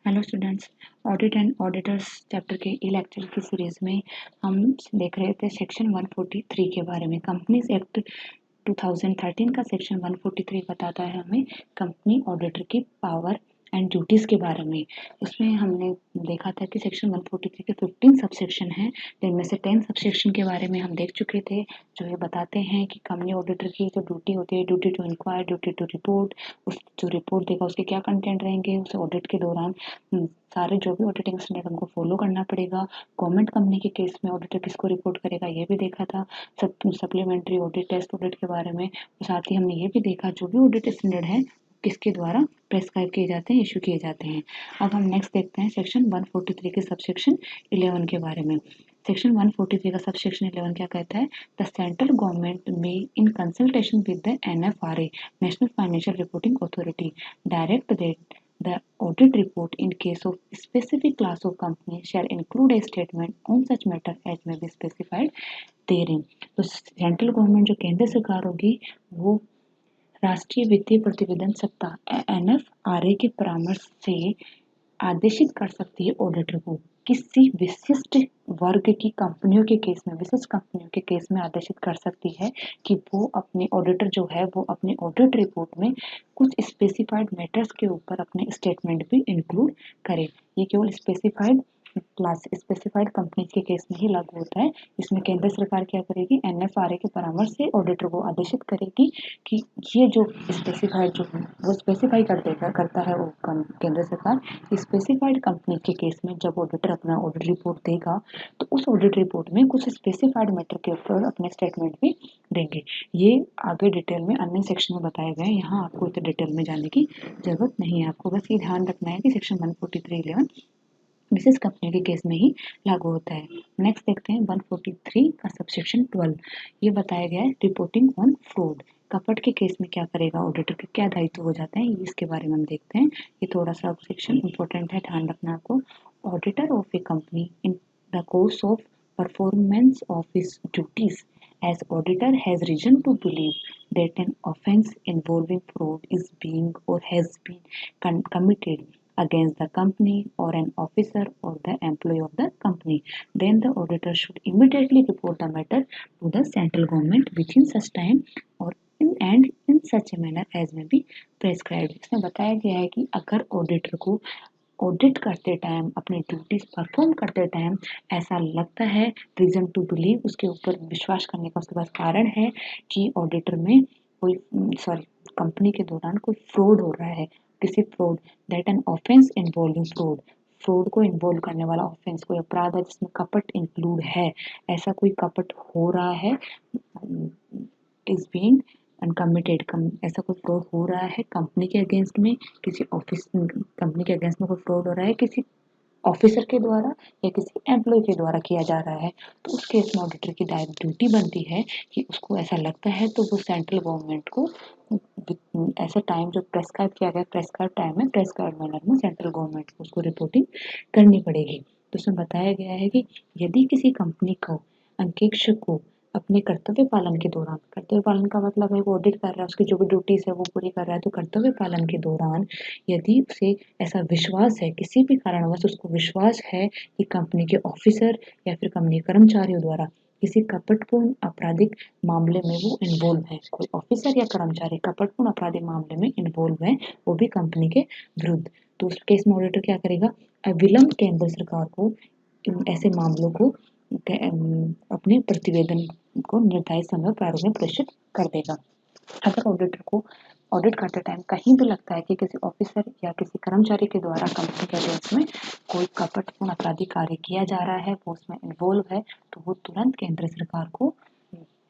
Hello students, audit and auditors chapter के ई lecture की series में हम देख रहे थे सेक्शन 143 के बारे में। कंपनीज एक्ट 2013 का सेक्शन 143 बताता है हमें कंपनी ऑडिटर की पावर एंड ड्यूटीज़ के बारे में। उसमें हमने देखा था कि सेक्शन 143 के 15 सबसेक्शन हैं, जिनमें से 10 सबसेक्शन के बारे में हम देख चुके थे, जो ये बताते हैं कि कंपनी ऑडिटर की जो ड्यूटी होती है, duty to inquire, duty to report, उस जो रिपोर्ट देगा उसके क्या कंटेंट रहेंगे, उसे ऑडिट के दौरान सारे जो भी ऑडिटिंग स्टैंडर्ड हमको फॉलो करना पड़ेगा। गवर्नमेंट कंपनी के केस में ऑडिटर किसको रिपोर्ट करेगा ये भी देखा था। सप्लीमेंट्री ऑडिट, टेस्ट ऑडिट के बारे में। साथ ही हमने ये भी देखा जो भी ऑडिट स्टैंडर्ड है किसके द्वारा प्रेस्क्राइब किए जाते हैं, इशू किए जाते हैं। अब हम नेक्स्ट देखते हैं सेक्शन 143 के सबसेक्शन 11 के बारे में। सेक्शन 143 का सबसेक्शन 11 क्या कहता है? द सेंट्रल गवर्नमेंट में in consultation with the NFRA, national financial reporting authority, direct that the audit report in case of specific class of company shall include a statement on such matter as may be specified therein। तो central government जो केंद्र सरकार होगी वो राष्ट्रीय वित्तीय प्रतिवेदन सत्ता NFRA के परामर्श से आदेशित कर सकती है ऑडिटर को किसी विशिष्ट वर्ग की कंपनियों के केस में, विशिष्ट कंपनियों के केस में आदेशित कर सकती है कि वो अपने ऑडिटर जो है वो अपने ऑडिट रिपोर्ट में कुछ स्पेसिफाइड मैटर्स के ऊपर अपने स्टेटमेंट भी इंक्लूड करे। ये केवल स्पेसिफाइड क्लास, स्पेसिफाइड कंपनीज के केस में ही लागू होता है। इसमें केंद्र सरकार क्या करेगी? NFRA के परामर्श से ऑडिटर को आदेशित करेगी कि ये जो स्पेसिफाइड जो वो स्पेसिफाई करता है वो केंद्र सरकार स्पेसिफाइड कंपनी के केस में जब ऑडिटर अपना ऑडिट रिपोर्ट देगा तो उस ऑडिट रिपोर्ट में कुछ स्पेसिफाइड मैटर के ऊपर अपने स्टेटमेंट भी देंगे। ये आगे डिटेल में अन्य सेक्शन में बताए गए हैं, यहाँ आपको इतने डिटेल में जाने की जरूरत नहीं है। आपको बस ये ध्यान रखना है कि सेक्शन 143(11) विशेष कंपनी के केस में ही लागू होता है। नेक्स्ट देखते हैं 143 का सबसेक्शन 12। ये बताया गया है रिपोर्टिंग ऑन फ्रॉड। कपट के केस में क्या करेगा ऑडिटर के, क्या दायित्व हो जाते हैं, इसके बारे में हम देखते हैं। ये थोड़ा सा सेक्शन इंपॉर्टेंट है, ध्यान रखना आपको। Auditor of A company in the course of performance of his duties as auditor has reason to believe that an offence involving fraud is being or has been committed against the company or an officer or the employee of the company, then the auditor should immediately report the matter to the central government within such time or in such a manner as may be prescribed। इसमें बताया गया है कि अगर auditor को audit करते time, अपने duties perform करते टाइम ऐसा लगता है, रीजन टू बिलीव, उसके ऊपर विश्वास करने का उसके पास कारण है कि ऑडिटर में कोई कंपनी के दौरान कोई फ्रॉड हो रहा है, किसी fraud, that an offence involving fraud, fraud को इन्वॉल्व करने वाला ऑफेंस, कोई अपराध है जिसमें कपट इंक्लूड है, ऐसा कोई कपट हो रहा है, इज बीइंग अनकमिटेड, ऐसा कोई फ्रॉड हो रहा है कंपनी के अगेंस्ट में, किसी ऑफिस कंपनी के अगेंस्ट में कोई फ्रॉड हो रहा है किसी ऑफिसर के द्वारा या किसी एम्प्लॉय के द्वारा किया जा रहा है, तो उस केस में ऑडिटर की डायरेक्ट ड्यूटी बनती है कि उसको ऐसा लगता है तो वो सेंट्रल गवर्नमेंट को ऐसा टाइम जो प्रेस्क्राइब किया गया, प्रेस्क्राइब टाइम में प्रेस्क्राइब मैनर में सेंट्रल गवर्नमेंट को उसको रिपोर्टिंग करनी पड़ेगी। तो उसमें बताया गया है कि यदि किसी कंपनी को अंकेक्षक को अपने कर्तव्य पालन के दौरान, कर्तव्य पालन का मतलब है वो ऑडिट कर रहा है, उसकी जो भी ड्यूटीज है वो पूरी कर रहा है, तो कर्तव्य पालन के दौरान यदि उसे ऐसा विश्वास है, किसी भी कारणवश उसको विश्वास है कि कंपनी के ऑफिसर या फिर कंपनी कर्मचारियों द्वारा किसी कपटपूर्ण आपराधिक मामले में वो इन्वॉल्व है, कोई ऑफिसर या कर्मचारी कपटपूर्ण आपराधिक मामले में इन्वॉल्व है, वो भी कंपनी के विरुद्ध, तो उस केस में ऑडिटर क्या करेगा? अविलंब केंद्र सरकार को ऐसे मामलों को अपने प्रतिवेदन को निर्धारित समय प्रारूप में प्रेषित कर देगा। अगर ऑडिटर को ऑडिट करते टाइम कहीं भी लगता है कि किसी ऑफिसर या किसी कर्मचारी के द्वारा कंपनी के अगेंस्ट में कोई कपटपूर्ण आपराधिक कार्य किया जा रहा है, वो उसमें इन्वॉल्व है, तो वो तुरंत केंद्र सरकार को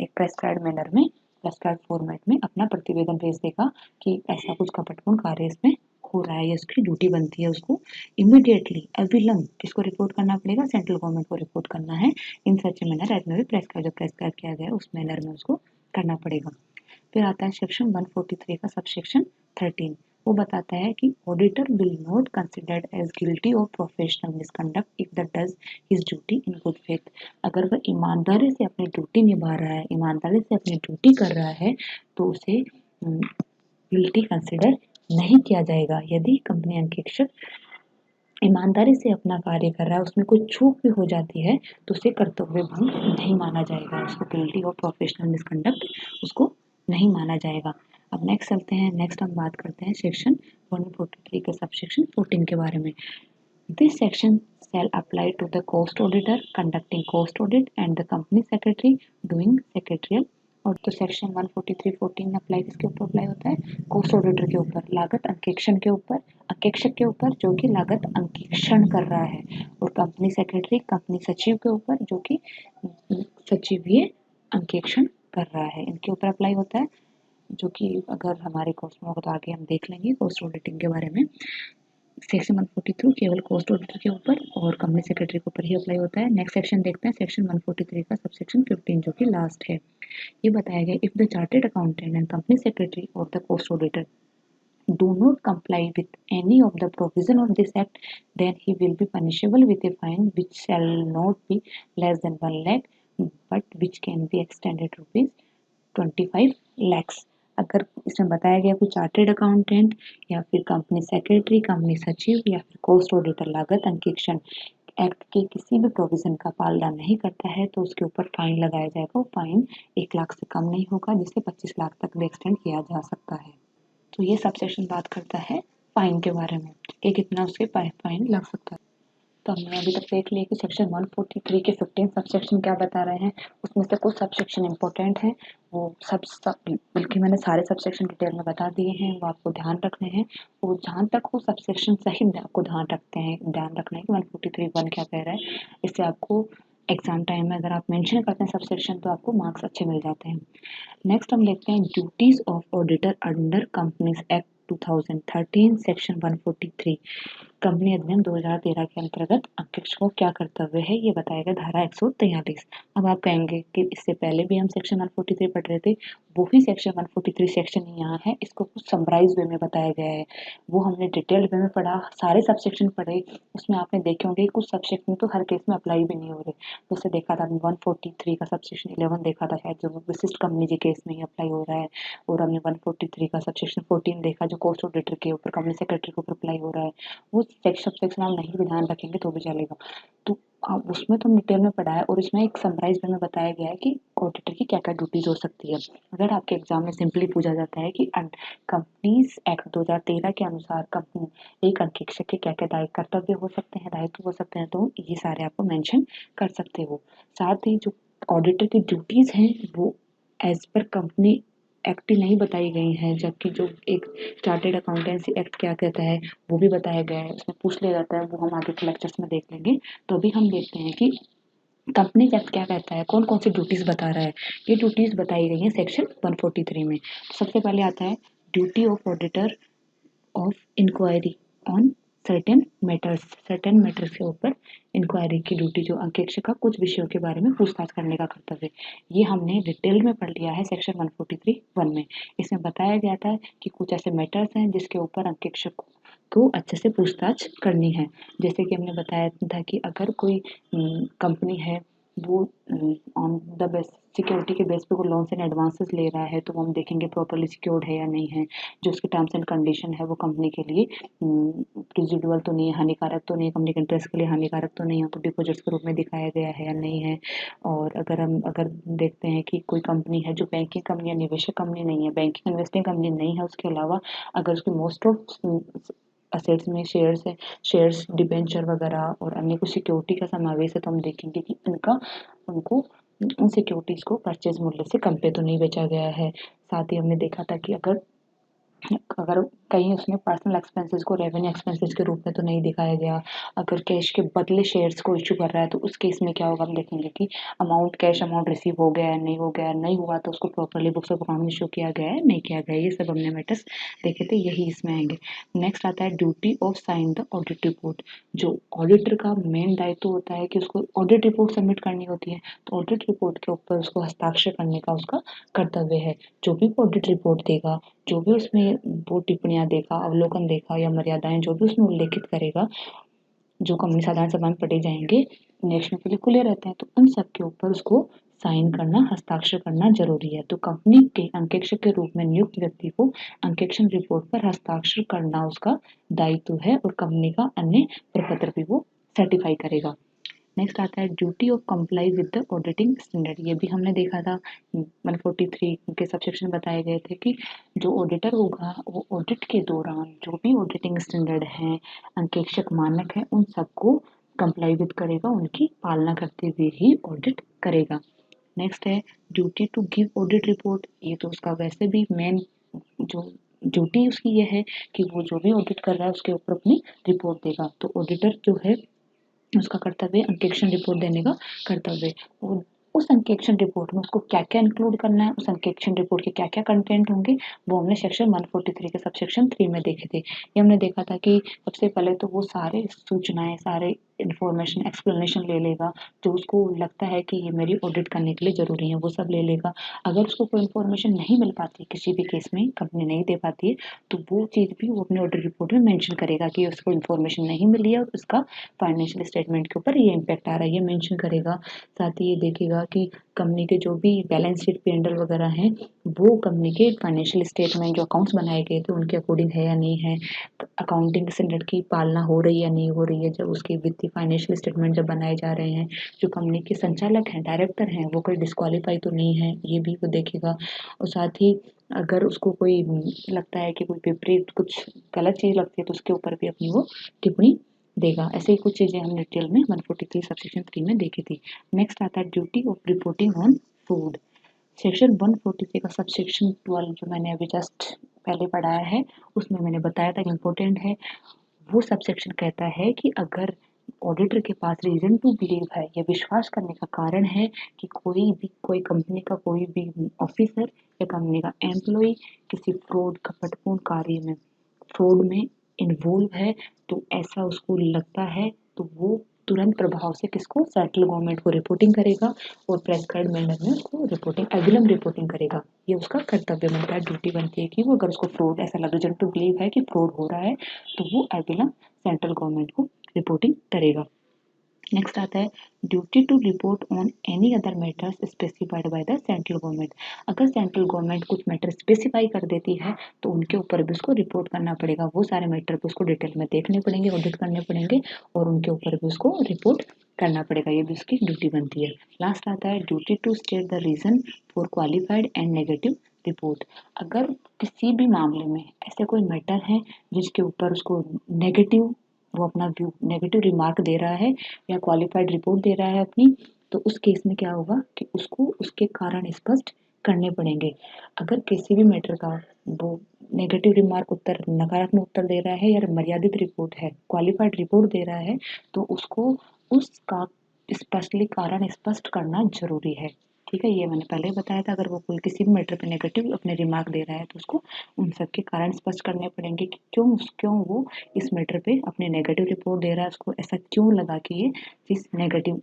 एक प्रेस्क्राइब्ड मैनर में, प्रेस्क्राइब्ड फॉर्मेट में अपना प्रतिवेदन भेज देगा कि ऐसा कुछ कपटपूर्ण कार्य इसमें हो रहा है या उसकी ड्यूटी बनती है, उसको इमीडिएटली अविलंब किसको रिपोर्ट करना पड़ेगा? सेंट्रल गवर्नमेंट को रिपोर्ट करना है। इन सच मैनर एज में भी प्रेस्क्राइब किया गया उस मैनर में उसको करना पड़ेगा। फिर आता है सेक्शन 143 का सबसेक्शन 13। वो बताता है कि auditor will not considered as guilty of professional misconduct if that does his duty in good faith. अगर वह ईमानदारी से अपनी ड्यूटी निभा रहा है, ईमानदारी से अपनी ड्यूटी कर रहा है, तो उसे गिल्टी कंसिडर नहीं किया जाएगा। यदि कंपनी अंकेक्षक ईमानदारी से अपना कार्य कर रहा है, उसमें कोई चूक भी हो जाती है तो उसे कर्तव्य भंग नहीं माना जाएगा, उसको गिल्टी ऑफ प्रोफेशनल मिसकंडक्ट उसको नहीं माना जाएगा। अब नेक्स्ट चलते हैं, नेक्स्ट हम बात करते हैं सेक्शन 143 के सबसेक्शन 14 के बारे में। This section shall apply to the cost auditor conducting cost audit and the company secretary doing secretarial। और तो सेक्शन 143(14) अप्लाई किसके ऊपर अप्लाई होता है? कोस्ट ऑडिटर के ऊपर, लागत अंकेक्षण के ऊपर, अंकेक्षक के ऊपर जो कि लागत अंकेक्षण कर रहा है, और कंपनी सेक्रेटरी कंपनी सचिव के ऊपर जो कि सचिवीय अंकेक्षण कर रहा है, इनके ऊपर अप्लाई होता है। जो कि अगर हमारे कोर्स में होगा तो आगे हम देख लेंगे कोस्ट ऑडिटिंग के बारे में। सेक्शन 142 केवल कोस्ट ऑडिटर के ऊपर और कंपनी सेक्रेटरी के ऊपर ही अप्लाई होता है। नेक्स्ट सेक्शन देखते हैं, सेक्शन 143 का सबसेक्शन 15 जो कि लास्ट है। ये बताया गया, if the chartered accountant and company secretary और the cost auditor do not comply with any of the provision of this act, then he will be punishable with a fine which shall not be less than 1 lakh but which can be extended to rupees 25 lakhs। अगर इसमें बताया गया कोई chartered accountant या फिर company secretary, company सचिव या फिर कोस्ट ऑडिटर लागत अंकेक्षण एक्ट के किसी भी प्रोविजन का पालन नहीं करता है तो उसके ऊपर फाइन लगाया जाएगा। वो फाइन 1 लाख से कम नहीं होगा, जिसे 25 लाख तक भी एक्सटेंड किया जा सकता है। तो ये सब सेक्शन बात करता है फाइन के बारे में कि कितना उसके फाइन लग सकता है। तो हमने अभी तक देख लिया कि सेक्शन 143 के 15 सब सेक्शन क्या बता रहे हैं। उसमें से कुछ सब सेक्शन इंपॉर्टेंट हैं, वो सब बल्कि मैंने सारे सब सेक्शन डिटेल में बता दिए हैं, वो आपको ध्यान रखने हैं। वो जहाँ तक वो सब सेक्शन सही आपको ध्यान रखना है कि 143(1) क्या कह रहा है। इससे आपको एग्जाम टाइम में अगर आप मेंशन करते हैं सब सेक्शन तो आपको मार्क्स अच्छे मिल जाते हैं। नेक्स्ट हम देखते हैं duties of auditor under companies act 2013 section 143। Company अधिनियम 2013 के अंतर्गत अंकेक्षक को क्या कर्तव्य है ये बताएगा धारा 143। अब आप कहेंगे कि इससे पहले भी हम सेक्शन 143 पढ़ रहे थे, वो ही सेक्शन 143 सेक्शन ही यहाँ है, इसको कुछ समराइज वे में बताया गया है। वो हमने डिटेल्ड वे में पढ़ा, सारे सब सेक्शन पढ़े, उसमें आपने देखे होंगे कुछ सब सेक्शन तो हर केस में अप्लाई भी नहीं हो रहे। जैसे देखा था 143 का सबसेक्शन 11 देखा था शायद, जो विशिष्ट कंपनी के केस में ही अप्लाई हो रहा है, और हमने 143 का सबसेक्शन 14 देखा जो कोस्ट ऑडिटर के ऊपर कंपनी सेक्रेटरी के ऊपर अप्लाई हो रहा है। वो सेक्शन आप नहीं भी ध्यान रखेंगे तो भी चलेगा। तो उसमें तो डिटेल में पढ़ा है, और इसमें एक समराइज में बताया गया है कि ऑडिटर की क्या क्या ड्यूटीज हो सकती है। अगर आपके एग्जाम में सिंपली पूछा जाता है कि कंपनीज एक्ट 2013 के अनुसार कंपनी एक अंकेक्षक के क्या क्या कर्तव्य हो सकते हैं, दायित्व हो सकते हैं, तो ये सारे आपको मेंशन कर सकते हो। साथ ही जो ऑडिटर की ड्यूटीज हैं वो एज पर कंपनी एक्ट नहीं बताई गई हैं, जबकि जो एक चार्टेड अकाउंटेंसी एक्ट क्या कहता है वो भी बताया गया है, उसमें पूछ लिया जाता है, वो हम आगे के लेक्चर्स में देख लेंगे। तो अभी हम देखते हैं कि कंपनी एक्ट क्या कहता है, कौन कौन सी ड्यूटीज बता रहा है। ये ड्यूटीज बताई गई हैं सेक्शन 143 में। सबसे पहले आता है duty of auditor of inquiry on certain matters के ऊपर इंक्वायरी की ड्यूटी, जो अंकेक्षक का कुछ विषयों के बारे में पूछताछ करने का कर्तव्य। ये हमने डिटेल में पढ़ लिया है सेक्शन 143(1) में। इसमें बताया गया था कि कुछ ऐसे मैटर्स हैं जिसके ऊपर अंकेक्षक को अच्छे से पूछताछ करनी है। जैसे कि हमने बताया था कि अगर कोई कंपनी है वो ऑन द बेस सिक्योरिटी के बेस पे कोई लोन्स एंड एडवांसेस ले रहा है, तो वो हम देखेंगे प्रॉपर्ली सिक्योर्ड है या नहीं है, जो उसके टर्म्स एंड कंडीशन है वो कंपनी के लिए रिजिडुअल तो नहीं है, हानिकारक तो नहीं है, कंपनी के इंटरेस्ट के लिए हानिकारक तो नहीं है, तो डिपॉजिट्स के रूप में दिखाया गया है या नहीं है। और अगर देखते हैं कि कोई कंपनी है जो बैंकिंग कंपनी या निवेशक कंपनी नहीं है, बैंकिंग इन्वेस्टिंग कंपनी नहीं है, उसके अलावा अगर उसकी मोस्ट ऑफ असेट्स में शेयर्स डिबेंचर वगैरह और अन्य कुछ सिक्योरिटी का समावेश है, तो हम देखेंगे कि उनको उन सिक्योरिटीज़ को परचेज मूल्य से कम पे तो नहीं बेचा गया है। साथ ही हमने देखा था कि अगर कहीं उसने पर्सनल एक्सपेंसेस को रेवेन्यू एक्सपेंसेस के रूप में तो नहीं दिखाया गया। अगर कैश के बदले शेयर्स को इशू कर रहा है तो उस केस में क्या होगा, हम देखेंगे कि कैश अमाउंट रिसीव हो गया है, नहीं हो गया, नहीं हुआ तो उसको प्रॉपर्ली बुक्स ऑफ अकाउंट में इशू किया गया है, नहीं किया गया, ये सब हमने मैटर्स देखे थे, यही इसमें आएंगे। नेक्स्ट आता है duty of sine the audit report. जो ऑडिटर का मेन दायित्व होता है कि उसको ऑडिट रिपोर्ट सबमिट करनी होती है, तो ऑडिट रिपोर्ट के ऊपर उसको हस्ताक्षर करने का उसका कर्तव्य है। जो भी ऑडिट रिपोर्ट देगा, जो भी उसमें वो टिप्पणियाँ देगा, अवलोकन देगा या मर्यादाएं जो भी उसमें उल्लेखित करेगा, जो कंपनी साधारण सभा में पढ़े जाएंगे, निरीक्षण के लिए खुले रहते हैं, तो उन सब के ऊपर उसको साइन करना, हस्ताक्षर करना जरूरी है। तो कंपनी के अंकेक्षक के रूप में नियुक्त व्यक्ति को अंकेक्षण रिपोर्ट पर हस्ताक्षर करना उसका दायित्व है और कंपनी का अन्य प्रपत्र भी वो सर्टिफाई करेगा। नेक्स्ट आता है duty of comply with the auditing standard. ये भी हमने देखा था 143 के सबसेक्शन बताए गए थे कि जो ऑडिटर होगा वो ऑडिट के दौरान जो भी ऑडिटिंग स्टैंडर्ड हैं, अंकेक्षक मानक है, उन सबको कंप्लाई विद करेगा, उनकी पालना करते हुए ही ऑडिट करेगा। नेक्स्ट है duty to give audit report. ये तो उसका वैसे भी मेन जो ड्यूटी उसकी ये है कि वो जो भी ऑडिट कर रहा है उसके ऊपर अपनी रिपोर्ट देगा। तो ऑडिटर जो है उसका कर्तव्य अंकेक्षण रिपोर्ट देने का कर्तव्य। और उस अंकेक्षण रिपोर्ट में उसको क्या क्या इंक्लूड करना है, उस अंकेक्षण रिपोर्ट के क्या क्या कंटेंट होंगे, वो हमने सेक्शन 143 के सबसेक्शन 3 में देखे थे। ये हमने देखा था कि सबसे पहले तो वो सारे सूचनाएं, सारे इन्फॉर्मेशन, एक्सप्लेनेशन ले लेगा जो उसको लगता है कि ये मेरी ऑडिट करने के लिए ज़रूरी है, वो सब ले लेगा। अगर उसको कोई इन्फॉर्मेशन नहीं मिल पाती, किसी भी केस में कंपनी नहीं दे पाती है, तो वो चीज़ भी वो अपने ऑडिट रिपोर्ट में मेंशन करेगा कि उसको इन्फॉर्मेशन नहीं मिली है और उसका फाइनेंशियल स्टेटमेंट के ऊपर ये इम्पैक्ट आ रहा है, ये मेंशन करेगा। साथ ही ये देखेगा कि कंपनी के जो भी बैलेंस शीट, P&L वगैरह हैं, वो कंपनी के फाइनेंशियल स्टेटमेंट जो अकाउंट्स बनाए गए थे उनके अकॉर्डिंग है या नहीं है, अकाउंटिंग स्टैंडर्ड की पालना हो रही है या नहीं हो रही है। जब उसके वित्तीय फाइनेंशियल स्टेटमेंट जब बनाए जा रहे हैं, जो कंपनी के संचालक हैं, डायरेक्टर हैं, वो कोई डिस्क्वालीफाई तो नहीं है, ये भी वो देखेगा। और साथ ही अगर उसको कोई लगता है कि कोई विपरीत कुछ गलत चीज़ लगती है तो उसके ऊपर भी अपनी वो टिप्पणी देगा। ऐसे ही कुछ चीज़ें हम डिटेल में 143 सबसेक्शन 3 में देखी थी। नेक्स्ट आता है duty of reporting on food. Section 143 का सबसेक्शन 12 जो मैंने अभी जस्ट पहले पढ़ाया है, उसमें मैंने बताया था इम्पोर्टेंट है। वो सबसेक्शन कहता है कि अगर ऑडिटर के पास रीजन टू बिलीव है, या विश्वास करने का कारण है कि कोई कंपनी का कोई भी ऑफिसर या कंपनी का एम्प्लॉय किसी फ्रॉड, कपटपूर्ण कार्य में, फ्रॉड में इन्वॉल्व है, तो ऐसा उसको लगता है तो वो तुरंत प्रभाव से किसको, सेंट्रल गवर्नमेंट को रिपोर्टिंग करेगा और प्रेस्क्राइब्ड मैनर में उसको रिपोर्टिंग, एविलम रिपोर्टिंग करेगा। ये उसका कर्तव्य बनता है, ड्यूटी बनती है कि वो अगर उसको फ्रॉड ऐसा लगे, जन टू बिलीव है कि फ्रॉड हो रहा है, तो वो एविलम सेंट्रल गवर्नमेंट को रिपोर्टिंग करेगा। नेक्स्ट आता है duty to report on any other matters specified by the central government. अगर सेंट्रल गवर्नमेंट कुछ मैटर स्पेसिफाई कर देती है तो उनके ऊपर भी उसको रिपोर्ट करना पड़ेगा। वो सारे मैटर भी उसको डिटेल में देखने पड़ेंगे, ऑडिट करने पड़ेंगे और उनके ऊपर भी उसको रिपोर्ट करना पड़ेगा। ये भी उसकी ड्यूटी बनती है। लास्ट आता है duty to state the reason for qualified and negative report. अगर किसी भी मामले में ऐसे कोई मैटर है जिसके ऊपर उसको नेगेटिव, वो अपना व्यू, नेगेटिव रिमार्क दे रहा है या क्वालिफाइड रिपोर्ट दे रहा है अपनी, तो उस केस में क्या होगा कि उसको उसके कारण स्पष्ट करने पड़ेंगे। अगर किसी भी मैटर का वो नेगेटिव रिमार्क उत्तर, नकारात्मक उत्तर दे रहा है या मर्यादित रिपोर्ट है, क्वालिफाइड रिपोर्ट दे रहा है, तो उसको उसका स्पष्टली कारण स्पष्ट करना जरूरी है। ठीक है, ये मैंने पहले बताया था। अगर वो कोई किसी भी मैटर पे नेगेटिव अपने रिमार्क दे रहा है तो उसको उन सब के कारण स्पष्ट करने पड़ेंगे कि क्यों वो इस मैटर पे अपने नेगेटिव रिपोर्ट दे रहा है, उसको ऐसा क्यों लगा कि ये चीज़ नेगेटिव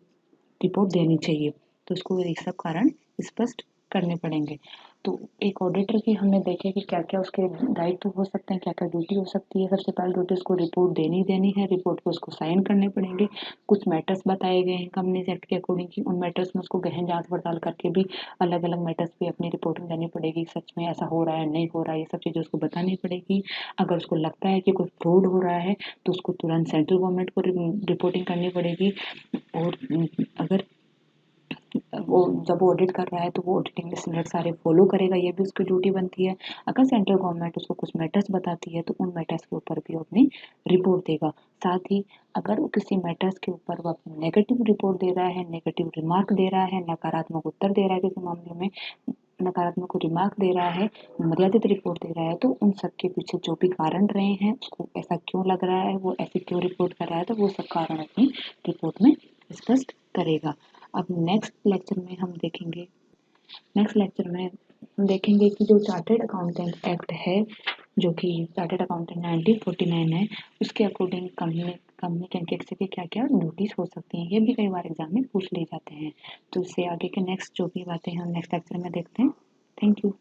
रिपोर्ट देनी चाहिए, तो उसको ये सब कारण स्पष्ट करने पड़ेंगे। तो एक ऑडिटर की हमने देखे कि क्या क्या उसके दायित्व हो सकते हैं, क्या क्या ड्यूटी हो सकती है। सबसे पहले ड्यूटी उसको रिपोर्ट देनी है, रिपोर्ट पे उसको साइन करने पड़ेंगे। कुछ मैटर्स बताए गए हैं कंपनीज एक्ट के अकॉर्डिंग कि उन मैटर्स में उसको गहन जांच पड़ताल करके भी अलग अलग मैटर्स पे अपनी रिपोर्टिंग देनी पड़ेगी, सच में ऐसा हो रहा है नहीं हो रहा है, ये सब चीज़ें उसको बतानी पड़ेगी। अगर उसको लगता है कि कोई फ्रॉड हो रहा है तो उसको तुरंत सेंट्रल गवर्नमेंट को रिपोर्टिंग करनी पड़ेगी। और अगर वो जब वो ऑडिट कर रहा है तो वो ऑडिटिंग स्टैंडर्ड सारे फॉलो करेगा, ये भी उसकी ड्यूटी बनती है। अगर सेंट्रल गवर्नमेंट उसको कुछ मैटर्स बताती है तो उन मैटर्स के ऊपर भी वो अपनी रिपोर्ट देगा। साथ ही अगर वो किसी मैटर्स के ऊपर वो अपनी नेगेटिव रिपोर्ट दे रहा है, नेगेटिव रिमार्क दे रहा है, नकारात्मक उत्तर दे रहा है, किसी मामले में नकारात्मक रिमार्क दे रहा है, मर्यादित रिपोर्ट दे रहा है, तो उन सब के पीछे जो भी कारण रहे हैं, उसको ऐसा क्यों लग रहा है, वो ऐसे क्यों रिपोर्ट कर रहा है, तो वो सब कारण अपनी रिपोर्ट में स्पष्ट करेगा। अब नेक्स्ट लेक्चर में हम देखेंगे कि जो चार्टर्ड अकाउंटेंट एक्ट है, जो कि चार्टर्ड अकाउंटेंट 1949 है, उसके अकॉर्डिंग कंपनी के अंकेक्षक के क्या क्या ड्यूटीज हो सकती हैं। ये भी कई बार एग्जाम में पूछ ले जाते हैं। तो इससे आगे के नेक्स्ट जो भी बातें हम नेक्स्ट लेक्चर में देखते हैं। Thank you.